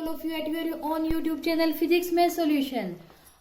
All of you at your on YouTube channel physics में solution.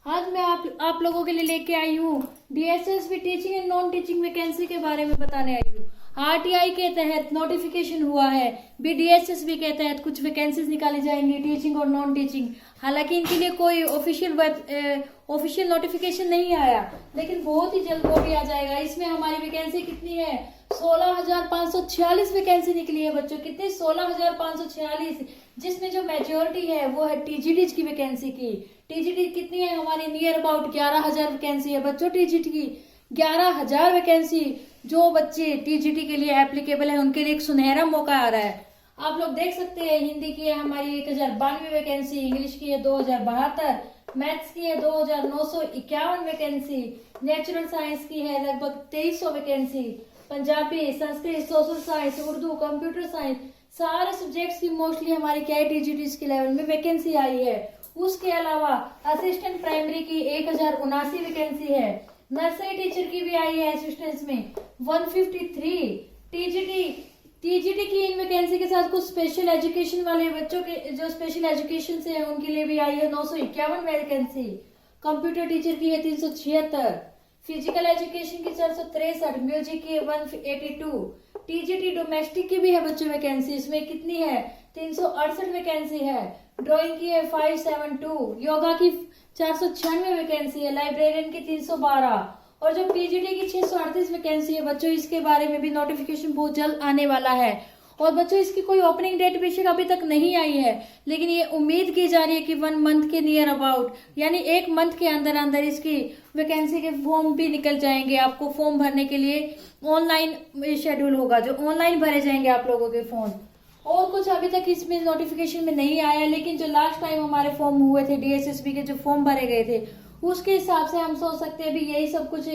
आज मैं आप लोगों के लिए लेके आई हूँ DSSB teaching and non teaching vacancy के बारे में बताने आई हूँ। आरटीआई के तहत नोटिफिकेशन हुआ है, बीडीएसएसबी के तहत कुछ वैकेंसीज निकाली जाएंगी टीचिंग और नॉन टीचिंग। हालांकि इनके लिए कोई ऑफिशियल नोटिफिकेशन नहीं आया, लेकिन बहुत ही जल्द वो भी आ जाएगा। इसमें हमारी वैकेंसी कितनी है? 16,546 वैकेंसी निकली है बच्चों। कितनी? 16,546, जिसमें जो मेजोरिटी है वो है टीजीटी की वैकेंसी की। टीजीटी कितनी है हमारी? नियर अबाउट 11,000 वैकेंसी है बच्चों टीजीटी की। 11,000 वैकेंसी जो बच्चे टीजीटी के लिए एप्लीकेबल है उनके लिए एक सुनहरा मौका आ रहा है। आप लोग देख सकते हैं, हिंदी की है हमारी 1092 वैकेंसी, इंग्लिश की है 2072, मैथ्स की है 2,951 वैकेंसी, नेचुरल साइंस की है लगभग 2,300 vacancy, Punjabi, Sanskrit, social science, Urdu, computer science, सारे सब्जेक्ट्स की मोस्टली हमारी क्या है टीजीटी के लेवल में वैकेंसी आई है। उसके अलावा असिस्टेंट प्राइमरी की 1,079 वैकेंसी है। नर्सरी टीचर की भी आई है असिस्टेंट्स में 153। टीजीटी की इन वैकेंसी के साथ कुछ स्पेशल एजुकेशन वाले बच्चों के जो स्पेशल एजुकेशन से है उनके लिए भी आई है 951 वैकेंसी। कंप्यूटर टीचर की है 376, फिजिकल एजुकेशन की 463, म्यूजिक की 182। टीजीटी डोमेस्टिक की भी है बच्चों वैकेंसी, इसमें कितनी है? 368 वैकेंसी है। ड्राइंग की है 572, योगा की 496 वैकेंसी है, लाइब्रेरियन की 312 और जो पीजीटी की 638 वैकेंसी है बच्चों, इसके बारे में भी नोटिफिकेशन बहुत जल्द आने वाला है। और बच्चों इसकी कोई ओपनिंग डेट बेशक अभी तक नहीं आई है, लेकिन ये उम्मीद की जा रही है कि 1 मंथ के नियर अबाउट यानी 1 मंथ के अंदर अंदर इसकी वैकेंसी के फॉर्म भी निकल जाएंगे। आपको फॉर्म भरने के लिए ऑनलाइन शेड्यूल होगा, जो ऑनलाइन भरे जाएंगे आप लोगों के फॉर्म। और कुछ अभी तक इसमें नोटिफिकेशन में नहीं आया, लेकिन जो लास्ट टाइम हमारे फॉर्म हुए थे डीएसएसबी के जो फॉर्म भरे गए थे उसके हिसाब से हम सोच सकते हैं भी यही सब कुछ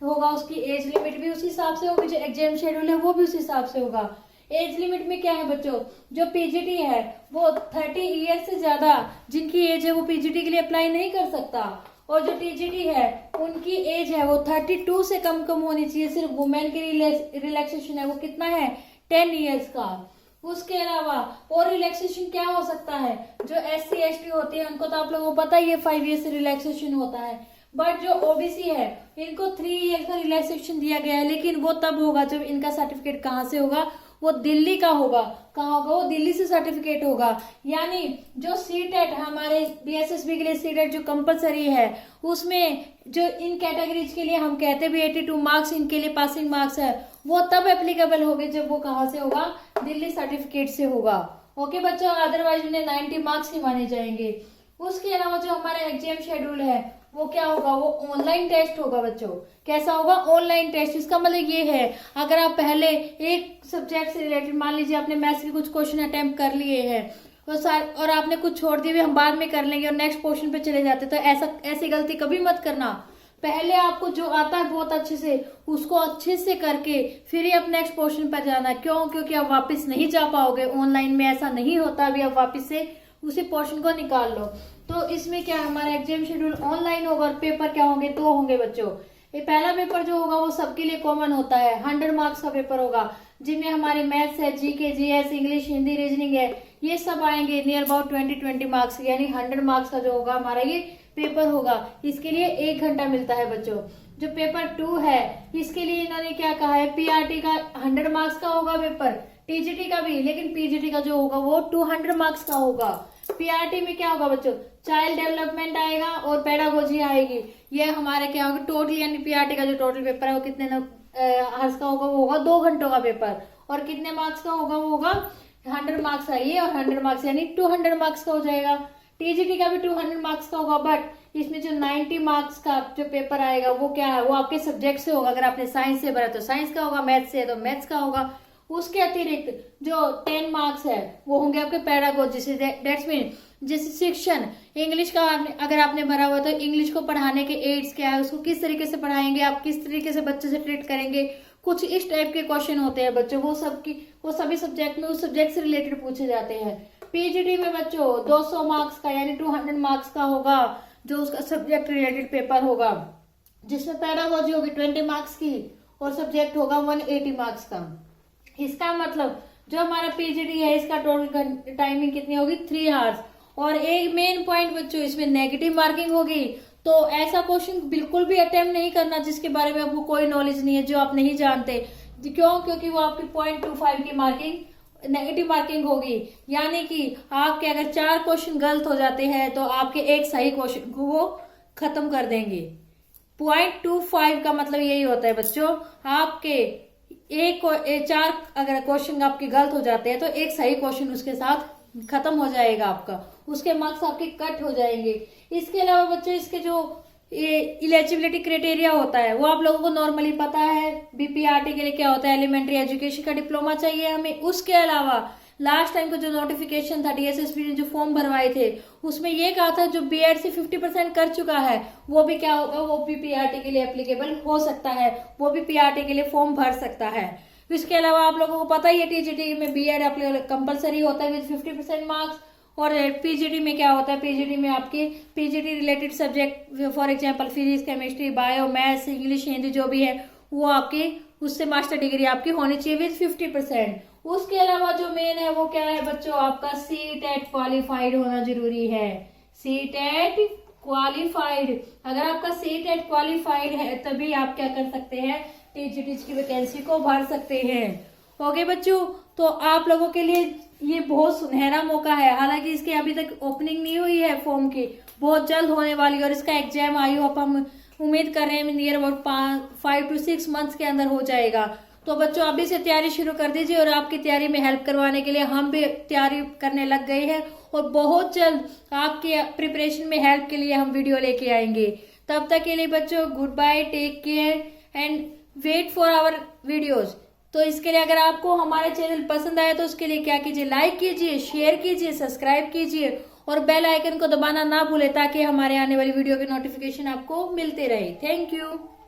होगा। उसकी एज लिमिट भी उस हिसाब से होगी, जो एग्जाम शेड्यूल है वो भी उस हिसाब से होगा। एज लिमिट में क्या है बच्चों? जो पीजीटी है वो 30 ईयर से ज्यादा जिनकी एज है वो पीजीटी के लिए अप्लाई नहीं कर सकता, और जो टीजीटी है उनकी एज है वो 32 से कम होनी चाहिए। सिर्फ वुमेन के रिलैक्सेशन है वो कितना है? 10 ईयर्स का। उसके अलावा और रिलैक्सेशन क्या हो सकता है? जो SC ST होते हैं उनको तो आप लोगों को पता ही है 5 ईयर से रिलैक्सेशन होता है, बट जो ओबीसी है इनको 3 ईयर का रिलैक्सेशन दिया गया है। लेकिन वो तब होगा जब इनका सर्टिफिकेट कहाँ से होगा? वो दिल्ली का होगा। कहाँ होगा? वो दिल्ली से सर्टिफिकेट होगा। यानी जो सीटेट हमारे डीएसएसबी के लिए सीटेट जो कंपलसरी है, उसमें जो इन कैटेगरीज के लिए हम कहते भी 82 मार्क्स इनके लिए पासिंग मार्क्स है, वो तब एप्लीकेबल होंगे जब वो कहाँ से होगा? दिल्ली सर्टिफिकेट से होगा। ओके बच्चों, अदरवाइज उन्हें 90 मार्क्स ही माने जाएंगे। उसके अलावा जो हमारा एग्जाम शेड्यूल है वो क्या होगा? वो ऑनलाइन टेस्ट होगा बच्चों। कैसा होगा? Online test. इसका मतलब ये है, अगर आप पहले एक सब्जेक्ट से रिलेटेड मान लीजिए आपने मैथ्स के कुछ क्वेश्चन अटेम्प्ट कर लिए हैं और आपने कुछ छोड़ दिए हम बाद में कर लेंगे और नेक्स्ट क्वेश्चन पे चले जाते, तो ऐसी गलती कभी मत करना। पहले आपको जो आता है बहुत अच्छे से उसको अच्छे से करके फिर ही आप नेक्स्ट क्वेश्चन पर जाना। क्यों? क्योंकि आप वापस नहीं जा पाओगे। ऑनलाइन में ऐसा नहीं होता, अभी आप वापस से उसी पोर्शन को निकाल लो। तो इसमें क्या हमारा एग्जाम शेड्यूल ऑनलाइन होगा और पेपर क्या होंगे? 2 होंगे बच्चों। ये पहला पेपर जो होगा वो सबके लिए कॉमन होता है, 100 मार्क्स का पेपर होगा, जिनमें हमारी मैथ्स है, GK, GS, English, Hindi, reasoning है, ये सब आएंगे नियर अबाउट 20 मार्क्स, यानी 100 मार्क्स का जो होगा हमारा ये पेपर होगा। इसके लिए 1 घंटा मिलता है बच्चों। जो पेपर 2 है इसके लिए इन्होंने क्या कहा है? पीआरटी का 100 मार्क्स का होगा पेपर, टीजीटी का भी, लेकिन पीजीटी का जो होगा वो 200 मार्क्स का होगा। पीआरटी में क्या होगा बच्चों? चाइल्ड डेवलपमेंट आएगा और पेडागोजी आएगी। ये हमारे क्या होगा टोटल, यानी पीआरटी का जो टोटल पेपर है वो कितने आवर्स का होगा? वो होगा 2 घंटों का पेपर। और कितने मार्क्स का होगा? वो होगा 100 मार्क्स का। ये और 100 मार्क्स यानी 200 मार्क्स का हो जाएगा। टीजीटी का भी 200 मार्क्स का होगा, बट इसमें जो 90 मार्क्स का जो पेपर आएगा वो क्या है? वो आपके सब्जेक्ट से होगा। अगर आपने साइंस से भरा तो साइंस का होगा, मैथ्स से तो मैथ्स का होगा। उसके अतिरिक्त जो 10 मार्क्स है वो होंगे आपके पेडागोजी से। दैट्स मीन जैसे शिक्षण, इंग्लिश का अगर आपने भरा हुआ तो इंग्लिश को पढ़ाने के एड्स क्या है, उसको किस तरीके से पढ़ाएंगे, आप किस तरीके से बच्चे से ट्रीट करेंगे, कुछ इस टाइप के क्वेश्चन होते हैं बच्चों। वो सभी सब्जेक्ट में उस सब्जेक्ट से रिलेटेड पूछे जाते हैं। पीजीटी में बच्चों 200 मार्क्स का यानी 200 मार्क्स का होगा जो उसका सब्जेक्ट रिलेटेड पेपर होगा, जिसमें पेडागोजी होगी 20 मार्क्स की और सब्जेक्ट होगा 180 मार्क्स का। इसका मतलब जो हमारा पीजीटी है इसका टोटल टाइमिंग कितनी होगी? 3 आवर्स। और एक मेन पॉइंट बच्चों, इसमें नेगेटिव मार्किंग होगी। तो ऐसा क्वेश्चन बिल्कुल भी अटेम्प्ट नहीं करना जिसके बारे में आपको कोई नॉलेज नहीं है, जो आप नहीं जानते। क्यों? क्योंकि वो आपकी 0.25 की मार्किंग नेगेटिव मार्किंग होगी। यानी कि आपके अगर 4 क्वेश्चन गलत हो जाते हैं तो आपके एक सही क्वेश्चन को वो खत्म कर देंगे। 0.25 का मतलब यही होता है बच्चों, आपके 4 अगर क्वेश्चन आपके गलत हो जाते हैं तो एक सही क्वेश्चन उसके साथ खत्म हो जाएगा आपका, उसके मार्क्स आपके कट हो जाएंगे। इसके अलावा बच्चों, इसके जो इलिजिबिलिटी क्राइटेरिया होता है वो आप लोगों को नॉर्मली पता है। बीपीआरटी के लिए क्या होता है, एलिमेंट्री एजुकेशन का डिप्लोमा चाहिए हमें। उसके अलावा लास्ट टाइम का जो नोटिफिकेशन था डीएसएसपी ने जो फॉर्म भरवाए थे उसमें ये कहा था जो बीएड से 50% कर चुका है वो भी क्या होगा, वो भी पीआरटी के लिए एप्लीकेबल हो सकता है, वो भी पीआरटी के लिए फॉर्म भर सकता है। इसके अलावा आप लोगों को पता ही है टीजीटी में बीएड कंपलसरी होता है विद 50% मार्क्स। और पीजीटी में क्या होता है, पीजीटी में आपके PGT related subject for example physics, chemistry, bio, maths, English, Hindi जो भी है वो आपके उससे मास्टर डिग्री आपकी होनी चाहिए विद 50%। उसके अलावा जो मेन है वो क्या है बच्चों, आपका सीटेट क्वालिफाइड होना जरूरी है। सीटेट क्वालिफाइड, अगर आपका सीटेट क्वालिफाइड है तभी आप क्या कर सकते हैं, टीजीटी की वैकेंसी को भर सकते हैं। ओके बच्चों, तो आप लोगों के लिए ये बहुत सुनहरा मौका है। हालांकि इसकी अभी तक ओपनिंग नहीं हुई है फॉर्म की, बहुत जल्द होने वाली है। और इसका एग्जाम आई होप हम उम्मीद कर रहे हैं नियर अबाउट 5 to 6 मंथ्स के अंदर हो जाएगा। तो बच्चों अभी से तैयारी शुरू कर दीजिए और आपकी तैयारी में हेल्प करवाने के लिए हम भी तैयारी करने लग गए हैं और बहुत जल्द आपके प्रिपरेशन में हेल्प के लिए हम वीडियो लेके आएंगे। तब तक के लिए बच्चों good bye, take care and wait for our videos. तो इसके लिए अगर आपको हमारा चैनल पसंद आया तो उसके लिए क्या कीजिए, लाइक कीजिए, शेयर कीजिए, सब्सक्राइब कीजिए और बेल आइकन को दबाना ना भूले ताकि हमारे आने वाली वीडियो के नोटिफिकेशन आपको मिलते रहे। Thank you.